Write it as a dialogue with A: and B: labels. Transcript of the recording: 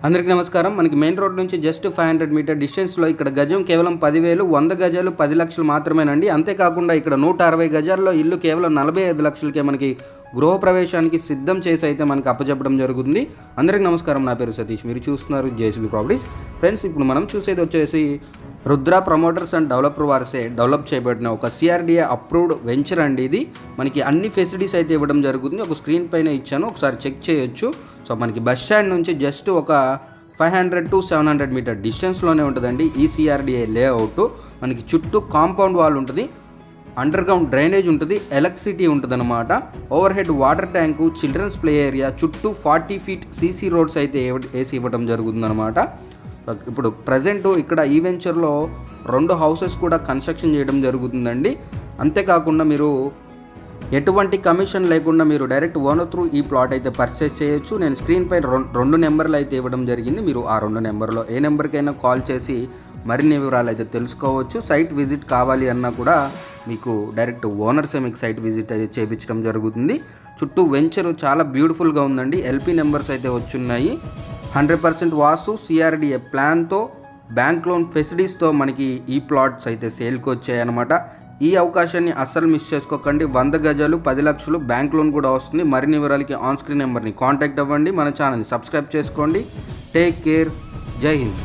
A: అందరికీ నమస్కారం. మనకి మెయిన్ రోడ్ నుంచి జస్ట్ 500 మీటర్ డిస్టెన్స్లో ఇక్కడ గజం కేవలం 10,000, 100 గజాలు 10 లక్షలు మాత్రమేనండి. అంతేకాకుండా ఇక్కడ 160 గజాల్లో ఇల్లు కేవలం 45 లక్షలకే మనకి గృహప్రవేశానికి సిద్ధం చేసి అయితే మనకి అప్పచెప్పడం జరుగుతుంది. అందరికీ నమస్కారం, నా పేరు సతీష్, మీరు చూస్తున్నారు జేసీబీ ప్రాపర్టీస్. ఫ్రెండ్స్, ఇప్పుడు మనం చూసేది వచ్చేసి రుద్ర ప్రమోటర్స్ అండ్ డెవలపర్ వారిసే డెవలప్ చేయబడిన ఒక సిఆర్డిఏ అప్రూవ్డ్ వెంచర్ అండి. ఇది మనకి అన్ని ఫెసిలిటీస్ అయితే ఇవ్వడం జరుగుతుంది. ఒక స్క్రీన్ పైన ఇచ్చాను, ఒకసారి చెక్ చేయొచ్చు. సో మనకి బస్ స్టాండ్ నుంచి జస్ట్ ఒక 500 to 700 మీటర్ డిస్టెన్స్లోనే ఉంటుందండి ఈ సిఆర్డిఏ లేఅవుట్. మనకి చుట్టూ కాంపౌండ్ వాల్ ఉంటుంది, అండర్ గ్రౌండ్ డ్రైనేజ్ ఉంటుంది, ఎలక్ట్రిసిటీ ఉంటుంది అనమాట. Overhead water tank, children's play area, చుట్టూ 40 feet సీసీ రోడ్స్ అయితే వేసి ఇవ్వడం జరుగుతుందన్నమాట. ఇప్పుడు ప్రజెంట్ ఇక్కడ ఈ వెంచర్లో 2 హౌసెస్ కూడా కన్స్ట్రక్షన్ చేయడం జరుగుతుందండి. అంతేకాకుండా మీరు ఎటువంటి కమిషన్ లేకుండా మీరు డైరెక్ట్ ఓనర్ త్రూ ఈ ప్లాట్ అయితే పర్చేస్ చేయొచ్చు. నేను స్క్రీన్ పై 2 నెంబర్లు అయితే ఇవ్వడం జరిగింది. మీరు ఆ 2 నెంబర్లో ఏ నెంబర్కైనా కాల్ చేసి మరిన్ని వివరాలు అయితే తెలుసుకోవచ్చు. సైట్ విజిట్ కావాలి అన్నా కూడా మీకు డైరెక్ట్ ఓనర్సే మీకు సైట్ విజిట్ అయితే చేయించడం జరుగుతుంది. చుట్టూ వెంచర్ చాలా బ్యూటిఫుల్గా ఉందండి. ఎల్పీ నెంబర్స్ అయితే వచ్చున్నాయి. 100% వాసు, సిఆర్డిఏ ప్లాన్తో, బ్యాంక్ లోన్ ఫెసిలిటీస్తో మనకి ఈ ప్లాట్స్ అయితే సేల్కి వచ్చాయన్నమాట. ఈ అవకాశాన్ని అస్సలు మిస్ చేసుకోకండి. 100 గజాలు 10 లక్షలు బ్యాంక్ లోన్ కూడా వస్తుంది. మరిన్ని వివరాలకి ఆన్ స్క్రీన్ నెంబర్ని కాంటాక్ట్ అవ్వండి. మన ఛానల్ని సబ్స్క్రైబ్ చేసుకోండి. Take care. జై హింద్.